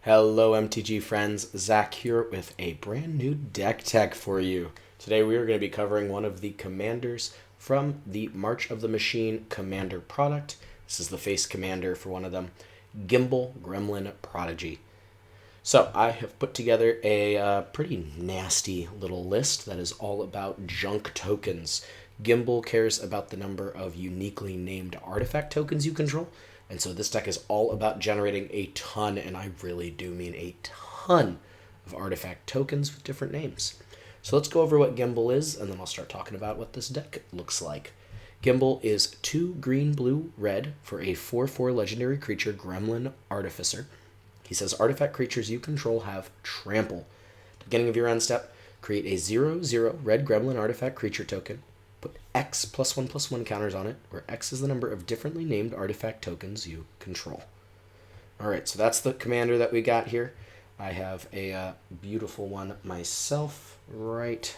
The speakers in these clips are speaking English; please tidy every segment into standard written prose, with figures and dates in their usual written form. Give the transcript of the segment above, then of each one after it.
Hello MTG friends, Zach here with a brand new deck tech for you. Today we are going to be covering one of the commanders from the March of the Machine Commander product. This is the face commander for one of them, Gimbal, Gremlin, Prodigy. So I have put together a pretty nasty little list that is all about junk tokens. Gimbal cares about the number of uniquely named artifact tokens you control, and so this deck is all about generating a ton, and I really do mean a ton, of artifact tokens with different names. So let's go over what Gimbal is, and then I'll start talking about what this deck looks like. Gimbal is 2 green, blue, red for a 4/4 legendary creature, Gremlin Artificer. He says artifact creatures you control have trample. Beginning of your end step, create a 0/0 red Gremlin artifact creature token. Put X +1/+1 counters on it, where X is the number of differently named artifact tokens you control. Alright, so that's the commander that we got here. I have a beautiful one myself right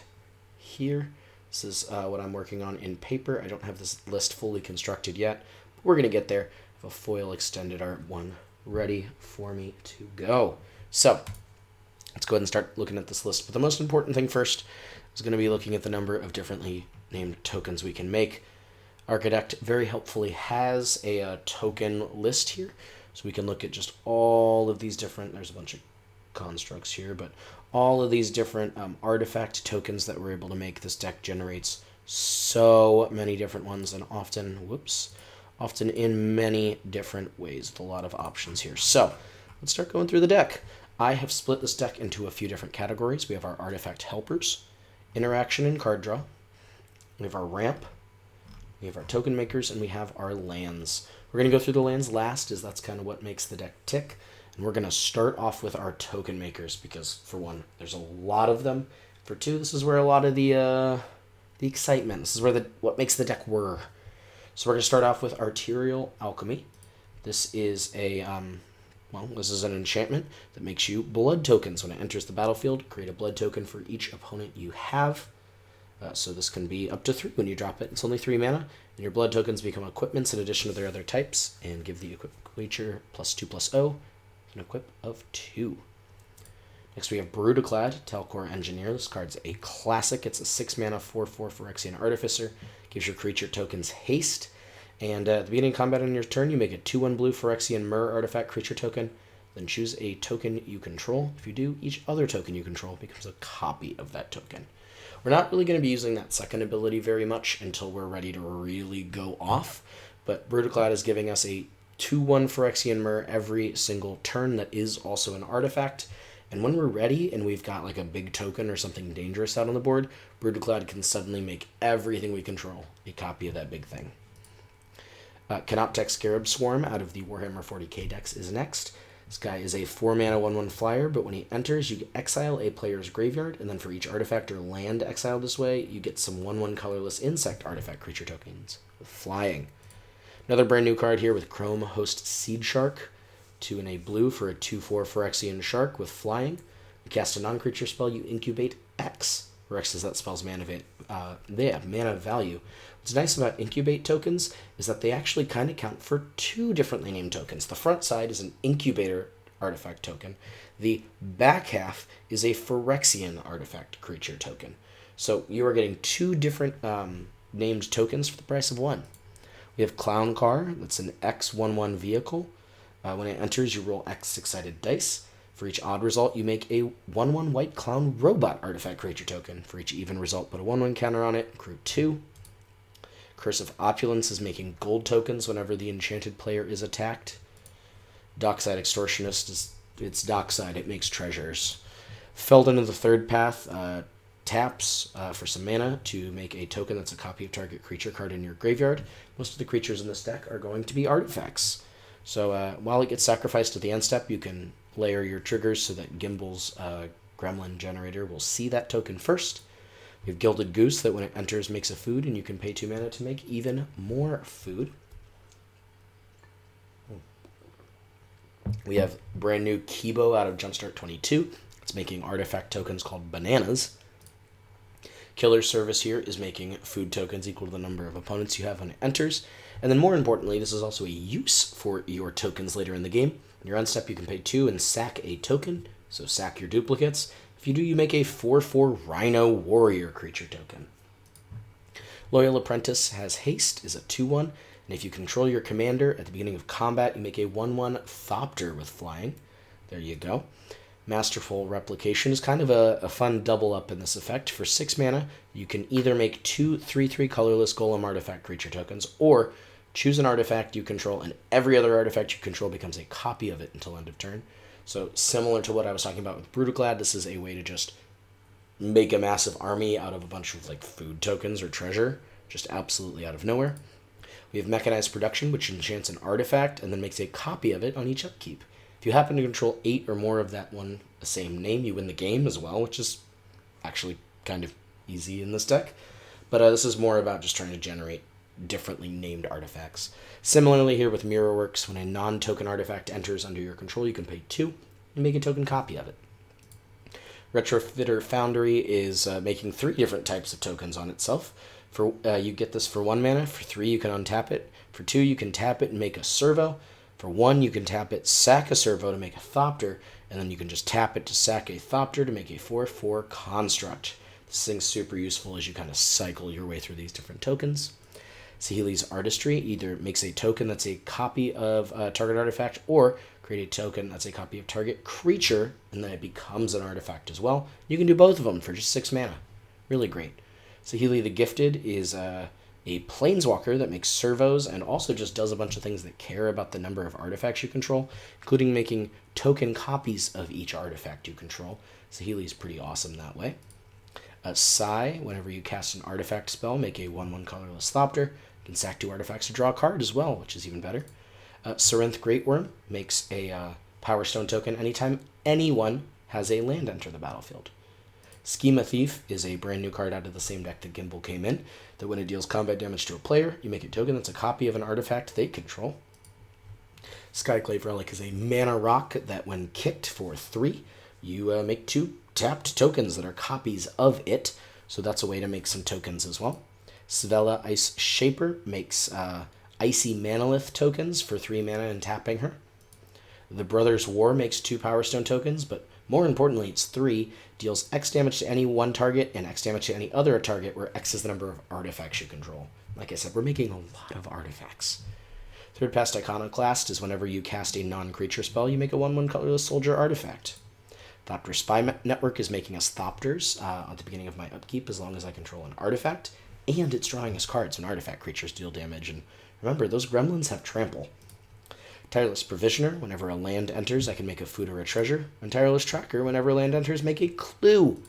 here. This is what I'm working on in paper. I don't have this list fully constructed yet, but we're going to get there. I have a foil extended art one ready for me to go. So, let's go ahead and start looking at this list. But the most important thing first is going to be looking at the number of differently named tokens we can make. Architect very helpfully has a token list here, so we can look at just all of these different, there's a bunch of constructs here, but all of these different artifact tokens that we're able to make. This deck generates so many different ones, and often in many different ways with a lot of options here. So let's start going through the deck. I have split this deck into a few different categories. We have our artifact helpers, interaction and card draw. We have our ramp, we have our token makers, and we have our lands. We're going to go through the lands last, as that's kind of what makes the deck tick. And we're going to start off with our token makers, because for one, there's a lot of them. For two, this is where a lot of the excitement, this is where what makes the deck whir. So we're going to start off with Arterial Alchemy. This is this is an enchantment that makes you blood tokens. When it enters the battlefield, create a blood token for each opponent you have. So this can be up to 3 when you drop it. It's only 3 mana, and your blood tokens become equipments in addition to their other types, and give the equipped creature +2/+0, an equip of 2. Next we have Brutaclad, Telcor Engineer. This card's a classic. It's a 6 mana 4/4 Phyrexian Artificer. Gives your creature tokens haste, and at the beginning of combat on your turn, you make a 2/1 blue Phyrexian Myr artifact creature token. Then choose a token you control. If you do, each other token you control becomes a copy of that token. We're not really going to be using that second ability very much until we're ready to really go off, but Brutaclad is giving us a 2/1 Phyrexian Myr every single turn that is also an artifact, and when we're ready and we've got like a big token or something dangerous out on the board, Brutaclad can suddenly make everything we control a copy of that big thing. Canoptek Scarab Swarm out of the Warhammer 40k decks is next. This guy is a 4 mana 1/1 flyer, but when he enters, you exile a player's graveyard, and then for each artifact or land exiled this way, you get some 1/1 colorless insect artifact creature tokens with flying. Another brand new card here with Chrome Host Seed Shark, 2 and a blue for a 2/4 Phyrexian Shark with flying. You cast a non-creature spell, you incubate X, where X is that spell's mana value. What's nice about incubate tokens is that they actually kind of count for 2 differently named tokens. The front side is an incubator artifact token. The back half is a Phyrexian artifact creature token. So you are getting 2 different named tokens for the price of 1. We have Clown Car. That's an X/1/1 vehicle. When it enters, you roll X 6-sided dice. For each odd result, you make a 1/1 white clown robot artifact creature token. For each even result, put a 1/1 counter on it, accrue 2. Curse of Opulence is making gold tokens whenever the enchanted player is attacked. Dockside Extortionist it's Dockside, it makes treasures. Feldon of the Third Path taps for some mana to make a token that's a copy of target creature card in your graveyard. Most of the creatures in this deck are going to be artifacts. So while it gets sacrificed at the end step, you can layer your triggers so that Gimbal's Gremlin generator will see that token first. We have Gilded Goose that when it enters makes a food, and you can pay 2 mana to make even more food. We have brand new Kibo out of Jumpstart 22. It's making artifact tokens called bananas. Killer Service here is making food tokens equal to the number of opponents you have when it enters. And then more importantly, this is also a use for your tokens later in the game. On your end step, you can pay 2 and sack a token, so sack your duplicates. If you do, you make a 4/4 Rhino Warrior creature token. Loyal Apprentice has haste, is a 2/1, and if you control your commander at the beginning of combat, you make a 1/1 Thopter with flying. There you go. Masterful Replication is kind of a fun double up in this effect. For 6 mana, you can either make 2 3/3 colorless Golem artifact creature tokens, or choose an artifact you control, and every other artifact you control becomes a copy of it until end of turn. So similar to what I was talking about with Brutalclad, this is a way to just make a massive army out of a bunch of like food tokens or treasure, just absolutely out of nowhere. We have Mechanized Production, which enchants an artifact and then makes a copy of it on each upkeep. If you happen to control 8 or more of that one the same name, you win the game as well, which is actually kind of easy in this deck. But this is more about just trying to generate differently named artifacts. Similarly here with Mirrorworks, when a non-token artifact enters under your control, you can pay 2 and make a token copy of it. Retrofitter Foundry is making 3 different types of tokens on itself. For you get this for 1 mana. For 3, you can untap it. For 2, you can tap it and make a servo. For 1, you can tap it, sack a servo to make a Thopter, and then you can just tap it to sack a Thopter to make a 4/4 construct. This thing's super useful as you kind of cycle your way through these different tokens. Saheeli's Artistry either makes a token that's a copy of a target artifact, or create a token that's a copy of target creature, and then it becomes an artifact as well. You can do both of them for just 6 mana. Really great. Saheeli the Gifted is a planeswalker that makes servos and also just does a bunch of things that care about the number of artifacts you control, including making token copies of each artifact you control. Saheeli is pretty awesome that way. Sai, whenever you cast an artifact spell, make a 1/1 colorless Thopter. You can sack 2 artifacts to draw a card as well, which is even better. Sarenth Greatworm makes a Power Stone token anytime anyone has a land enter the battlefield. Schema Thief is a brand new card out of the same deck that Gimbal came in, that when it deals combat damage to a player, you make a token that's a copy of an artifact they control. Skyclave Relic is a mana rock that when kicked for 3, you make 2 tapped tokens that are copies of it, so that's a way to make some tokens as well. Svella Ice Shaper makes Icy Manalith tokens for 3 mana and tapping her. The Brothers War makes 2 Power Stone tokens, but more importantly, it's 3, deals X damage to any one target and X damage to any other target, where X is the number of artifacts you control. Like I said, we're making a lot of artifacts. Third Past Iconoclast is whenever you cast a non-creature spell, you make a 1/1 colorless soldier artifact. Thopter Spy Network is making us Thopters at the beginning of my upkeep as long as I control an artifact, and it's drawing us cards when artifact creatures deal damage, and remember, those gremlins have trample. Tireless Provisioner, whenever a land enters, I can make a food or a treasure. And Tireless Tracker, whenever a land enters, make a clue.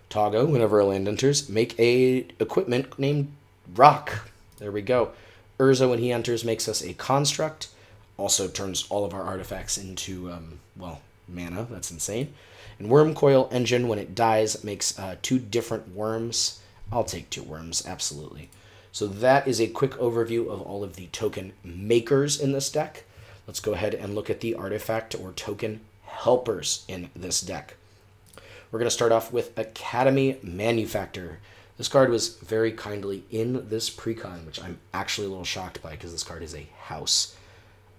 Toggo, whenever a land enters, make a equipment named Rock. There we go. Urza, when he enters, makes us a construct. Also turns all of our artifacts into, mana. That's insane. And Wormcoil Engine, when it dies, makes 2 different worms. I'll take 2 worms, absolutely. So that is a quick overview of all of the token makers in this deck. Let's go ahead and look at the artifact or token helpers in this deck. We're going to start off with Academy Manufactor. This card was very kindly in this precon, which I'm actually a little shocked by because this card is a house.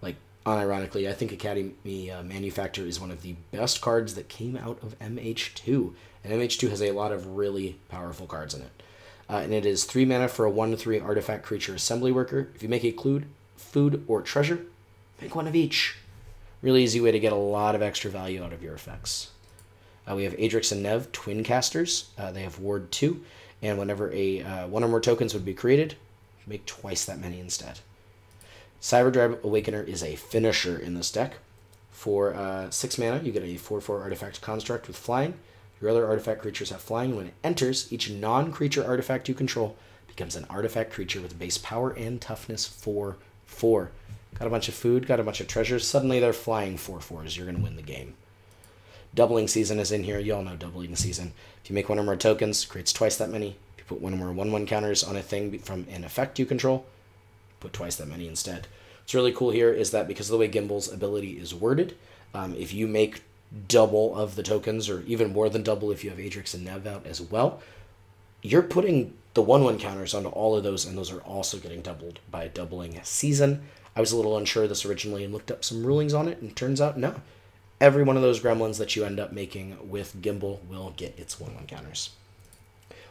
Like, unironically, I think Academy Manufactor is one of the best cards that came out of MH2. And MH2 has a lot of really powerful cards in it. And it is 3 mana for a 1/3 artifact creature assembly worker. If you make a food or treasure, make 1 of each. Really easy way to get a lot of extra value out of your effects. We have Adrix and Nev, twin casters. They have Ward 2, and whenever 1 or more tokens would be created, make twice that many instead. Cyberdrive Awakener is a finisher in this deck. For 6 mana, you get a 4/4 artifact construct with flying. Your other artifact creatures have flying. When it enters, each non-creature artifact you control becomes an artifact creature with base power and toughness 4/4. Got a bunch of food, got a bunch of treasures. Suddenly they're flying 4/4s. You're going to win the game. Doubling Season is in here. You all know Doubling Season. If you make 1 or more tokens, creates twice that many. If you put 1 or more 1/1 counters on a thing from an effect you control, put twice that many instead. What's really cool here is that because of the way Gimbal's ability is worded, if you make double of the tokens, or even more than double if you have Adrix and Nev out as well, you're putting the 1/1 counters onto all of those, and those are also getting doubled by doubling season. I was a little unsure of this originally and looked up some rulings on it, and it turns out no. Every one of those gremlins that you end up making with Gimbal will get its 1/1 counters.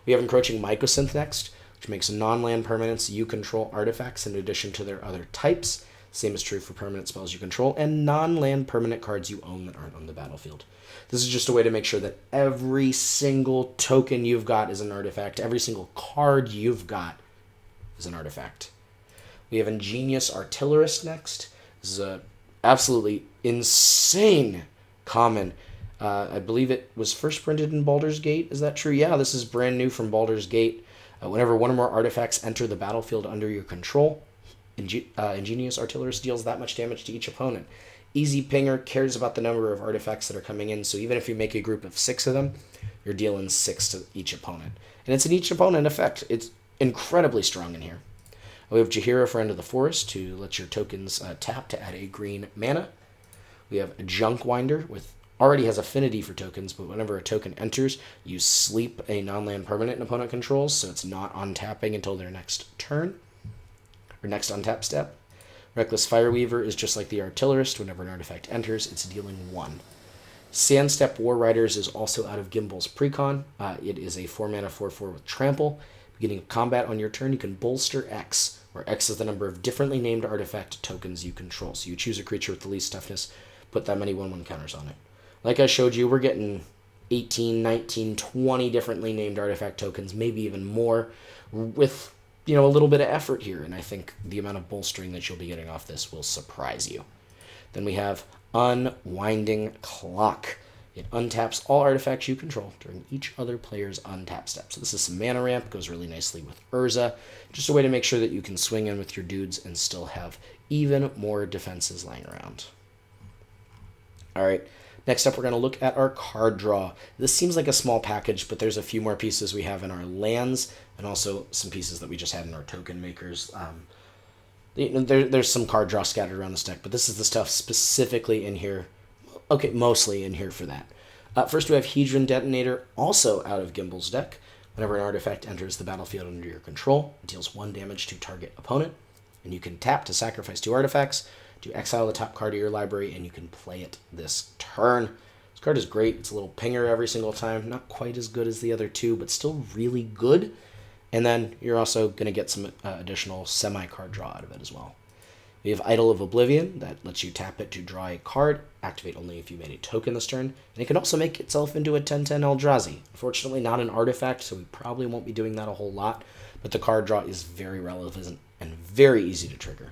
We have Encroaching Mycosynth next, which makes non-land permanents you control artifacts in addition to their other types. Same is true for permanent spells you control and non-land permanent cards you own that aren't on the battlefield. This is just a way to make sure that every single token you've got is an artifact. Every single card you've got is an artifact. We have Ingenious Artillerist next. This is a absolutely insane common. I believe it was first printed in Baldur's Gate. Is that true? Yeah, this is brand new from Baldur's Gate. Whenever one or more artifacts enter the battlefield under your control, Ingenious Artillerist deals that much damage to each opponent. Easy Pinger cares about the number of artifacts that are coming in, so even if you make a group of 6 of them, you're dealing 6 to each opponent. And it's an each opponent effect. It's incredibly strong in here. We have Jaheira, Friend of the Forest, to let your tokens tap to add a green mana. We have Junkwinder, with already has affinity for tokens, but whenever a token enters, you sleep a non-land permanent an opponent controls, so it's not untapping until their next turn, or next untap step. Reckless Fireweaver is just like the Artillerist. Whenever an artifact enters, it's dealing 1. Sandstep War Riders is also out of Gimbal's Precon. It is a 4-mana 4/4 with Trample. Beginning of combat on your turn, you can bolster X, where X is the number of differently named artifact tokens you control. So you choose a creature with the least toughness, put that many 1/1 counters on it. Like I showed you, we're getting 18, 19, 20 differently named artifact tokens, maybe even more, with a little bit of effort here, and I think the amount of bolstering that you'll be getting off this will surprise you. Then we have Unwinding Clock. It untaps all artifacts you control during each other player's untap step. So this is some mana ramp, goes really nicely with Urza. Just a way to make sure that you can swing in with your dudes and still have even more defenses lying around. All right, next up we're going to look at our card draw. This seems like a small package, but there's a few more pieces we have in our lands and also some pieces that we just had in our token makers. There's some card draw scattered around this deck, but this is the stuff specifically in here. Okay, mostly in here for that. First we have Hedron Detonator, also out of Gimbal's deck. Whenever an artifact enters the battlefield under your control, it deals 1 damage to target opponent, and you can tap to sacrifice 2 artifacts, to exile the top card of your library, and you can play it this turn. This card is great. It's a little pinger every single time. Not quite as good as the other 2, but still really good. And then you're also going to get some additional semi-card draw out of it as well. We have Idol of Oblivion, that lets you tap it to draw a card, activate only if you made a token this turn, and it can also make itself into a 10/10 Eldrazi. Unfortunately, not an artifact, so we probably won't be doing that a whole lot, but the card draw is very relevant and very easy to trigger.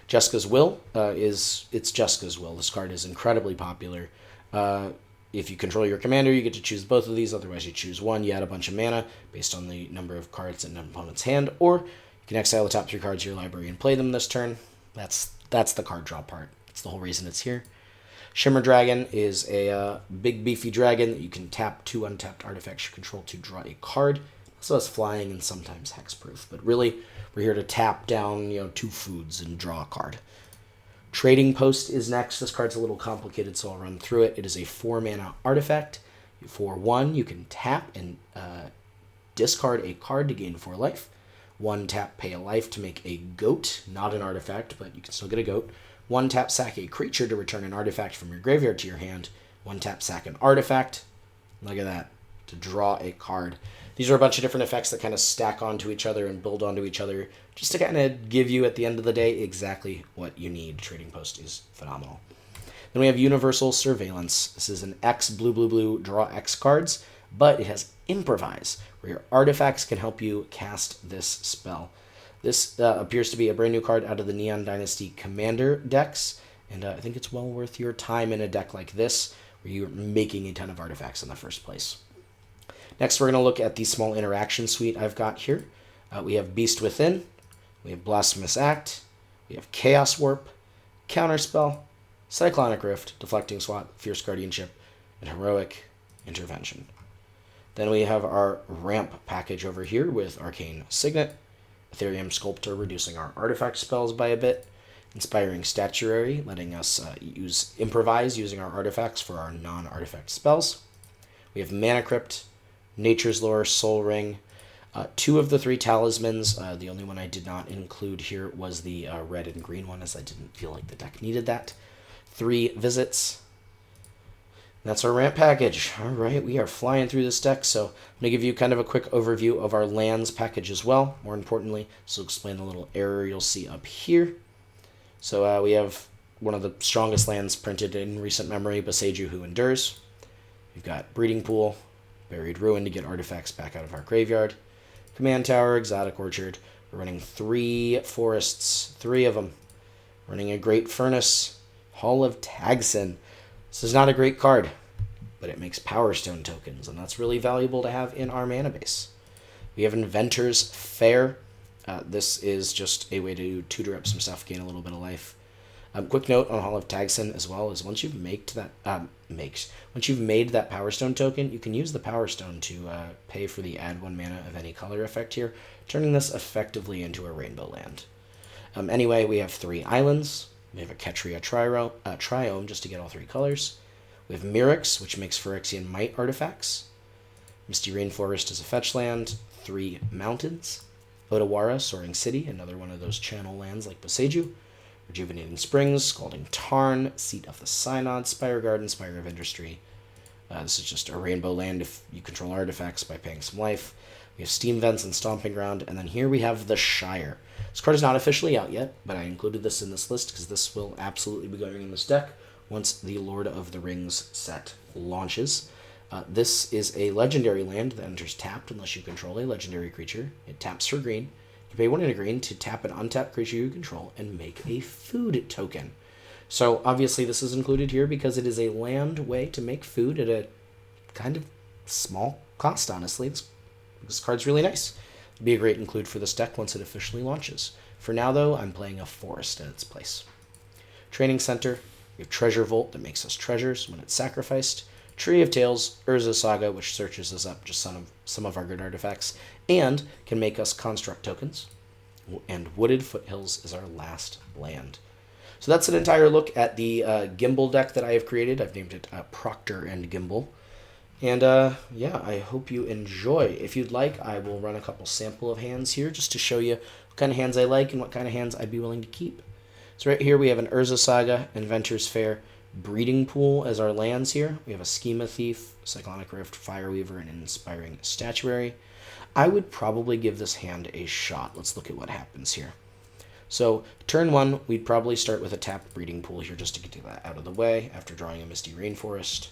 Jessica's Will it's Jessica's Will. This card is incredibly popular. If you control your commander, you get to choose both of these. Otherwise, you choose one. You add a bunch of mana based on the number of cards in an opponent's hand, or you can exile the top 3 cards of your library and play them this turn. That's the card draw part. That's the whole reason it's here. Shimmer Dragon is a big beefy dragon that you can tap 2 untapped artifacts you control to draw a card. Also has flying and sometimes hexproof, but really we're here to tap down 2 foods and draw a card. Trading Post is next. This card's a little complicated, so I'll run through it. It is a 4-mana artifact. For 1, you can tap and discard a card to gain 4 life. 1 tap, pay a life to make a goat, not an artifact, but you can still get a goat. 1 tap, sack a creature to return an artifact from your graveyard to your hand. 1 tap, sack an artifact. Look at that, to draw a card. These are a bunch of different effects that kind of stack onto each other and build onto each other, just to kind of give you, at the end of the day, exactly what you need. Trading Post is phenomenal. Then we have Universal Surveillance. This is an X blue, draw X cards, but it has Improvise, where your artifacts can help you cast this spell. This appears to be a brand new card out of the Neon Dynasty Commander decks, and I think it's well worth your time in a deck like this, where you're making a ton of artifacts in the first place. Next, we're going to look at the small interaction suite I've got here. We have Beast Within, we have Blasphemous Act, we have Chaos Warp, Counterspell, Cyclonic Rift, Deflecting Swat, Fierce Guardianship, and Heroic Intervention. Then we have our ramp package over here with Arcane Signet, Ethereum Sculptor reducing our artifact spells by a bit, Inspiring Statuary letting us improvise using our artifacts for our non-artifact spells. We have Mana Crypt, Nature's Lore, Soul Ring, Two of the three talismans, the only one I did not include here was the red and green one, as I didn't feel like the deck needed that. 3 visits. That's our ramp package. All right, we are flying through this deck, so I'm going to give you kind of a quick overview of our lands package as well, more importantly, so explain the little error you'll see up here. So we have one of the strongest lands printed in recent memory, Boseiju Who Endures. We've got Breeding Pool, Buried Ruin to get artifacts back out of our graveyard, Command Tower, Exotic Orchard. We're running 3 forests, 3 of them. Running a Great Furnace, Hall of Tagsin. This is not a great card, but it makes Power Stone tokens, and that's really valuable to have in our mana base. We have Inventor's Fair. This is just a way to tutor up some stuff, gain a little bit of life. Quick note on Hall of Tagsin as well is once you've made that Power Stone token, you can use the Power Stone to pay for the add 1 mana of any color effect here, turning this effectively into a rainbow land. Anyway, we have 3 islands. We have a Ketria Triome just to get all 3 colors. We have Mirrex, which makes Phyrexian Might artifacts. Misty Rainforest is a fetch land. 3 mountains. Odawara, Soaring City, another one of those channel lands like Boseiju. Rejuvenating Springs, Scalding Tarn, Seat of the Synod, Spire Garden, Spire of Industry. This is just a rainbow land if you control artifacts by paying some life. We have Steam Vents and Stomping Ground, and then here we have the Shire. This card is not officially out yet, but I included this in this list because this will absolutely be going in this deck once the Lord of the Rings set launches. This is a legendary land that enters tapped unless you control a legendary creature. It taps for green. You pay 1 and a green to tap an untapped creature you control and make a food token. So obviously this is included here because it is a land way to make food at a kind of small cost, honestly. This card's really nice. It'd be a great include for this deck once it officially launches. For now, though, I'm playing a forest in its place. Training Center. We have Treasure Vault that makes us treasures when it's sacrificed. Tree of Tales, Urza Saga, which searches us up just some of our good artifacts, and can make us construct tokens. And Wooded Foothills is our last land. So that's an entire look at the Gimbal deck that I have created. I've named it Proctor and Gimbal. And yeah, I hope you enjoy. If you'd like, I will run a couple sample of hands here just to show you what kind of hands I like and what kind of hands I'd be willing to keep. So right here we have an Urza Saga, Inventor's Fair, Breeding Pool as our lands here. We have a Schema Thief, Cyclonic Rift, Fireweaver, and Inspiring Statuary. I would probably give this hand a shot. Let's look at what happens here. So turn 1, we'd probably start with a tapped Breeding Pool here just to get that out of the way after drawing a Misty Rainforest.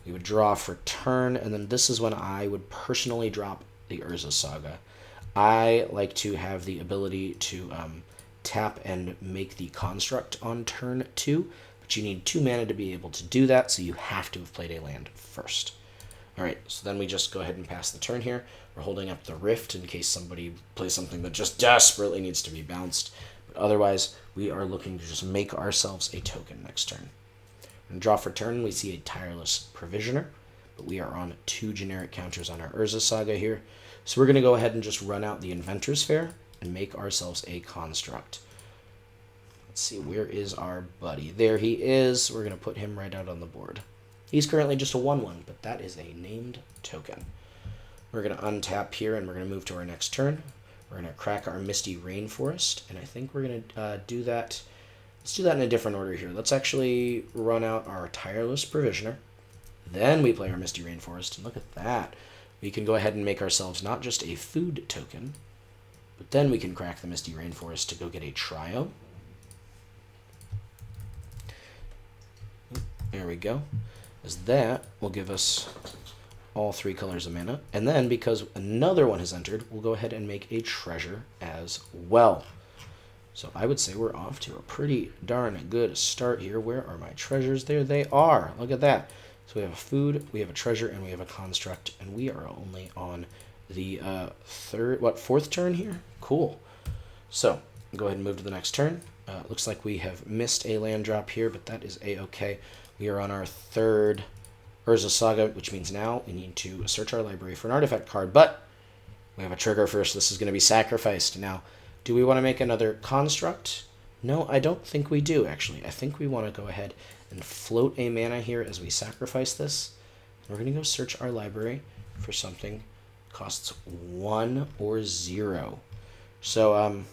We would draw for turn, and then this is when I would personally drop the Urza Saga. I like to have the ability to tap and make the construct on turn 2, but you need 2 mana to be able to do that, so you have to have played a land first. Alright, so then we just go ahead and pass the turn here. We're holding up the Rift in case somebody plays something that just desperately needs to be bounced, but otherwise we are looking to just make ourselves a token next turn. And draw for turn, we see a Tireless Provisioner, but we are on 2 generic counters on our Urza Saga here. So we're going to go ahead and just run out the Inventor's Fair and make ourselves a construct. Let's see, where is our buddy? There he is. We're going to put him right out on the board. He's currently just a 1/1, but that is a named token. We're going to untap here, and we're going to move to our next turn. We're going to crack our Misty Rainforest, and I think we're going to do that. Let's do that in a different order here. Let's actually run out our Tireless Provisioner. Then we play our Misty Rainforest, and look at that. We can go ahead and make ourselves not just a food token, but then we can crack the Misty Rainforest to go get a Trio. There we go. As that will give us all 3 colors of mana. And then, because another one has entered, we'll go ahead and make a treasure as well. So I would say we're off to a pretty darn good start here. Where are my treasures? There they are. Look at that. So we have a food, we have a treasure, and we have a construct, and we are only on the fourth turn here? Cool. So go ahead and move to the next turn. Looks like we have missed a land drop here, but that is a-okay. We are on our 3rd Urza Saga, which means now we need to search our library for an artifact card, but we have a trigger first. This is going to be sacrificed. Now, do we want to make another construct? No, I don't think we do, actually. I think we want to go ahead and float a mana here as we sacrifice this. We're going to go search our library for something Costs 1 or 0. So,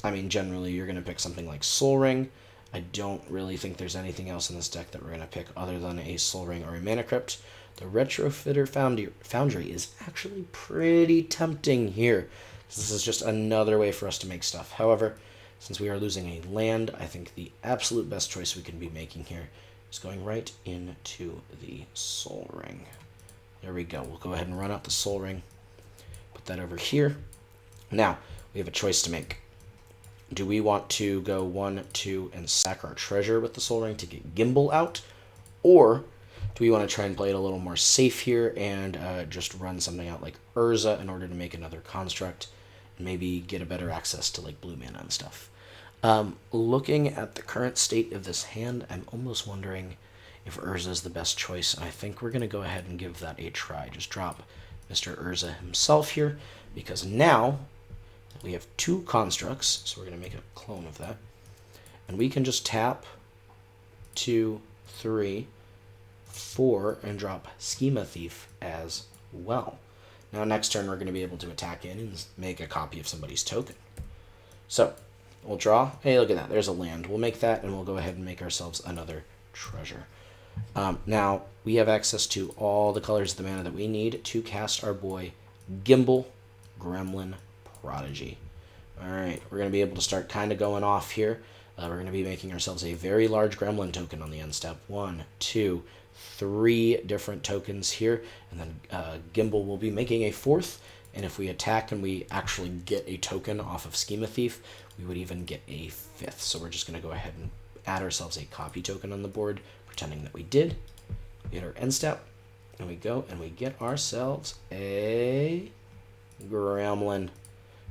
I mean, generally you're going to pick something like Soul Ring. I don't really think there's anything else in this deck that we're going to pick other than a Soul Ring or a Mana Crypt. The Retrofitter Foundry is actually pretty tempting here. This is just another way for us to make stuff. However, since we are losing a land, I think the absolute best choice we can be making here is going right into the Soul Ring. There we go. We'll go ahead and run out the Soul Ring. Put that over here. Now, we have a choice to make. Do we want to go 1, 2, and sack our treasure with the Soul Ring to get Gimbal out? Or do we want to try and play it a little more safe here and just run something out like Urza in order to make another construct and maybe get a better access to like blue mana and stuff? Looking at the current state of this hand, I'm almost wondering if Urza is the best choice. And I think we're going to go ahead and give that a try. Just drop Mr. Urza himself here because now we have 2 constructs, so we're going to make a clone of that. And we can just tap 2, 3, 4, and drop Schema Thief as well. Now next turn we're going to be able to attack in and make a copy of somebody's token. So we'll draw. Hey, look at that. There's a land. We'll make that, and we'll go ahead and make ourselves another treasure. Now we have access to all the colors of the mana that we need to cast our boy Gimbal, Gremlin, Prodigy. Alright, we're going to be able to start kind of going off here. We're going to be making ourselves a very large Gremlin token on the end step. 1, 2, 3 different tokens here. And then Gimbal will be making a 4th. And if we attack and we actually get a token off of Schema Thief, we would even get a 5th. So we're just going to go ahead and add ourselves a copy token on the board, pretending that we did. We hit our end step. And we go and we get ourselves a Gremlin.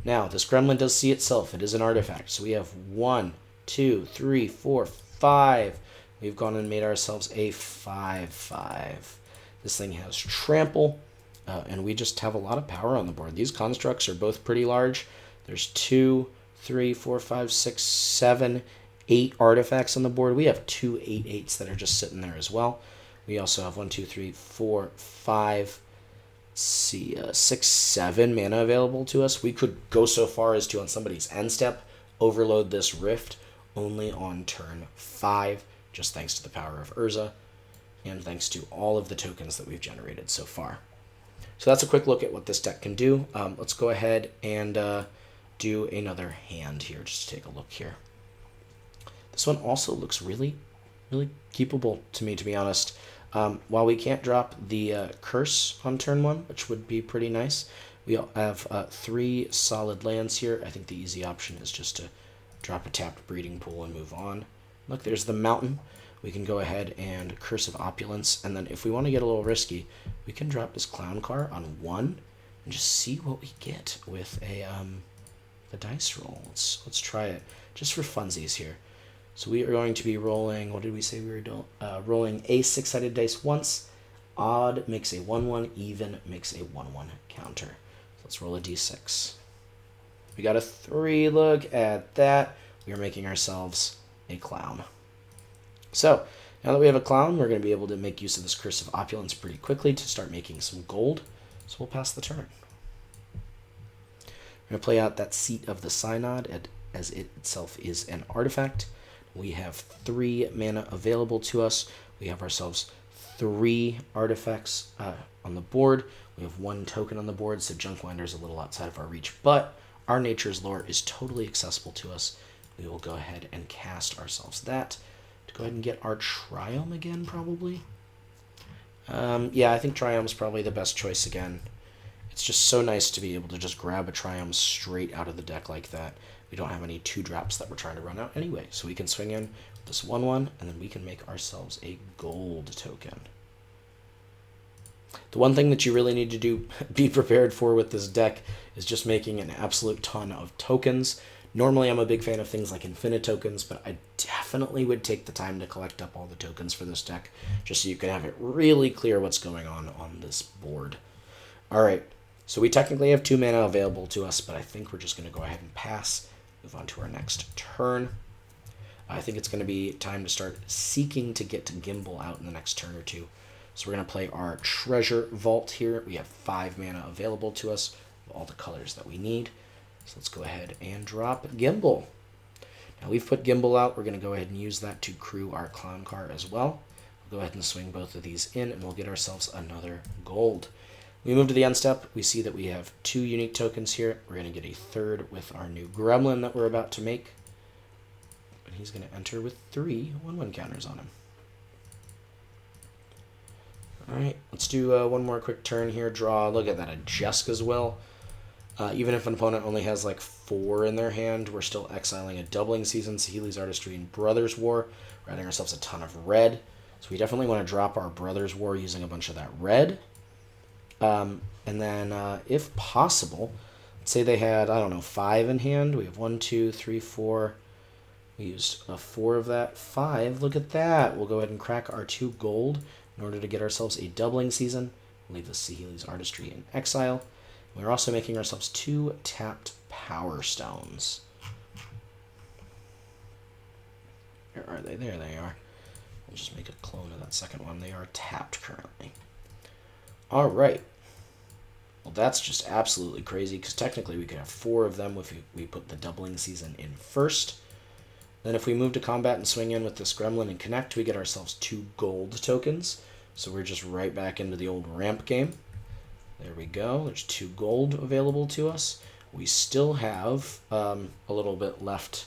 Now, this Gremlin does see itself. It is an artifact. So we have 1, 2, 3, 4, 5. We've gone and made ourselves a 5/5. This thing has trample, and we just have a lot of power on the board. These constructs are both pretty large. There's 2, 3, 4, 5, 6, 7, 8 artifacts on the board. We have 2 8/8s that are just sitting there as well. We also have 1, 2, 3, 4, 5, 6, 7 mana available to us. We could go so far as to, on somebody's end step, overload this Rift only on turn 5, just thanks to the power of Urza, and thanks to all of the tokens that we've generated so far. So that's a quick look at what this deck can do. Let's go ahead and do another hand here, just to take a look here. This one also looks really, really keepable to me, to be honest. While we can't drop the curse on turn 1, which would be pretty nice, we have 3 solid lands here. I think the easy option is just to drop a tapped breeding pool and move on. Look, there's the mountain. We can go ahead and Curse of Opulence, and then if we want to get a little risky, we can drop this Clown car on 1 and just see what we get with a the dice roll. Let's try it just for funsies here. So we are going to be rolling, what did we say we were doing? Rolling a 6-sided dice once. Odd makes a 1/1, even makes a 1/1 counter. So let's roll a d6. We got a 3, look at that. We are making ourselves a clown. So now that we have a clown, we're going to be able to make use of this Curse of Opulence pretty quickly to start making some gold. So we'll pass the turn. We're going to play out that Seat of the Synod as it itself is an artifact. We have 3 mana available to us. We have ourselves 3 artifacts on the board. We have 1 token on the board, so Junkwinder is a little outside of our reach. But our Nature's Lore is totally accessible to us. We will go ahead and cast ourselves that to go ahead and get our Triumph again, probably. Yeah, I think Triumph's probably the best choice again. It's just so nice to be able to just grab a Triumph straight out of the deck like that. We don't have any 2-drops that we're trying to run out anyway, so we can swing in with this 1/1, and then we can make ourselves a gold token. The one thing that you really need to be prepared for with this deck is just making an absolute ton of tokens. Normally I'm a big fan of things like infinite tokens, but I definitely would take the time to collect up all the tokens for this deck, just so you can have it really clear what's going on this board. Alright, so we technically have 2 mana available to us, but I think we're just going to go ahead and pass, move on to our next turn. I think it's going to be time to start seeking to get to Gimbal out in the next turn or two. So we're going to play our Treasure Vault here. We have 5 mana available to us, all the colors that we need. So let's go ahead and drop Gimbal. Now we've put Gimbal out. We're going to go ahead and use that to crew our clown car as well. We'll go ahead and swing both of these in, and we'll get ourselves another gold. We move to the end step. We see that we have 2 unique tokens here. We're going to get a third with our new Gremlin that we're about to make. And he's going to enter with 3 1/1 counters on him. Alright, let's do one more quick turn here. Draw, look at that, a Jessica's Will. Even if an opponent only has like 4 in their hand, we're still exiling a Doubling Season, Saheeli's Artistry, and Brothers War. We're adding ourselves a ton of red. So we definitely want to drop our Brothers War using a bunch of that red. And then, if possible, let's say they had, I don't know, 5 in hand. We have 1, 2, 3, 4. We used 4 of that. 5, look at that. We'll go ahead and crack our 2 gold in order to get ourselves a Doubling Season. We'll leave the Saheeli's Artistry in exile. We're also making ourselves 2 tapped Power Stones. Where are they? There they are. We'll just make a clone of that second one. They are tapped currently. All right. Well, that's just absolutely crazy, because technically we could have 4 of them if we put the Doubling Season in first. Then if we move to combat and swing in with this Gremlin and connect, we get ourselves 2 gold tokens. So we're just right back into the old ramp game. There we go. There's 2 gold available to us. We still have a little bit left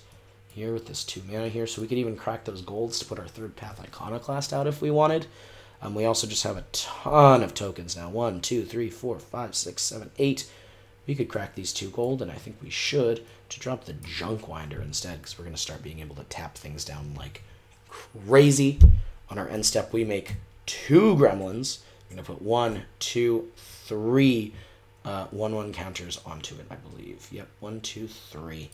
here with this 2 mana here, so we could even crack those golds to put our 3rd Path Iconoclast out if we wanted. We also just have a ton of tokens now. 1, 2, 3, 4, 5, 6, 7, 8. We could crack these 2 gold, and I think we should, to drop the Junk Winder instead, because we're going to start being able to tap things down like crazy. On our end step, we make 2 Gremlins. I'm going to put 1, 2, 3 1/1 counters onto it, I believe. Yep, 1, 2, 3.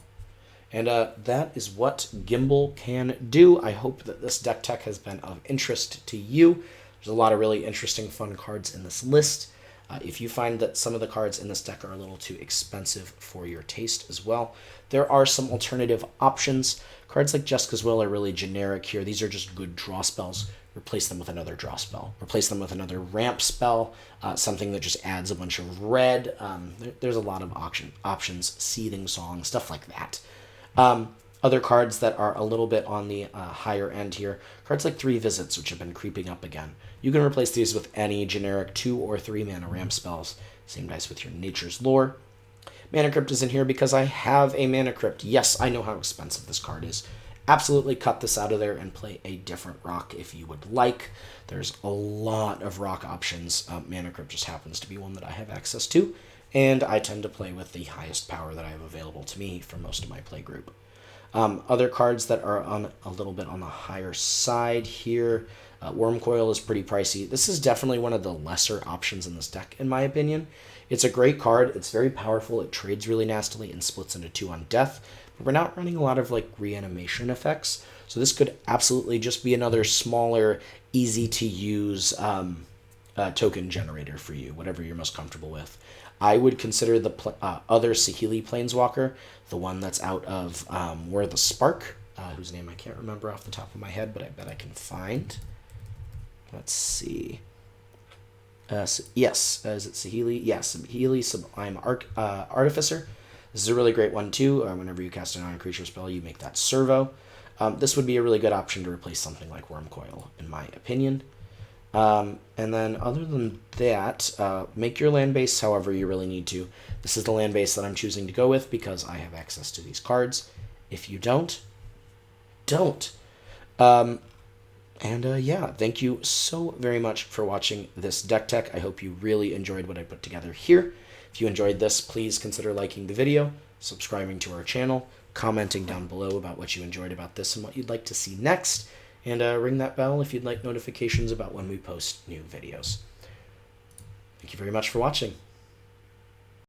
And that is what Gimbal can do. I hope that this deck tech has been of interest to you. There's a lot of really interesting, fun cards in this list. If you find that some of the cards in this deck are a little too expensive for your taste as well, there are some alternative options. Cards like Jessica's Will are really generic here. These are just good draw spells. Replace them with another draw spell. Replace them with another ramp spell, something that just adds a bunch of red. There's a lot of options, Seething Song, stuff like that. Other cards that are a little bit on the higher end here, cards like 3 Visits, which have been creeping up again. You can replace these with any generic 2 or 3 mana ramp spells. Same dice with your Nature's Lore. Mana Crypt is in here because I have a Mana Crypt. Yes, I know how expensive this card is. Absolutely cut this out of there and play a different rock if you would like. There's a lot of rock options. Mana Crypt just happens to be one that I have access to, and I tend to play with the highest power that I have available to me for most of my play group. Other cards that are on a little bit on the higher side here. Wormcoil is pretty pricey. This is definitely one of the lesser options in this deck, in my opinion. It's a great card. It's very powerful. It trades really nastily and splits into 2 on death. But we're not running a lot of like reanimation effects. So this could absolutely just be another smaller, easy to use token generator for you, whatever you're most comfortable with. I would consider the other Saheeli Planeswalker, the one that's out of War the Spark, whose name I can't remember off the top of my head, but I bet I can find. Let's see. Yes, is it Saheeli? Yes, Saheeli Sublime Artificer. This is a really great one too. Whenever you cast a non-creature spell, you make that servo. This would be a really good option to replace something like Wormcoil, in my opinion. And then other than that, make your land base however you really need to. This is the land base that I'm choosing to go with because I have access to these cards. If you don't. Yeah, thank you so very much for watching this deck tech. I hope you really enjoyed what I put together here. If you enjoyed this, please consider liking the video, subscribing to our channel, commenting down below about what you enjoyed about this and what you'd like to see next, and ring that bell if you'd like notifications about when we post new videos. Thank you very much for watching.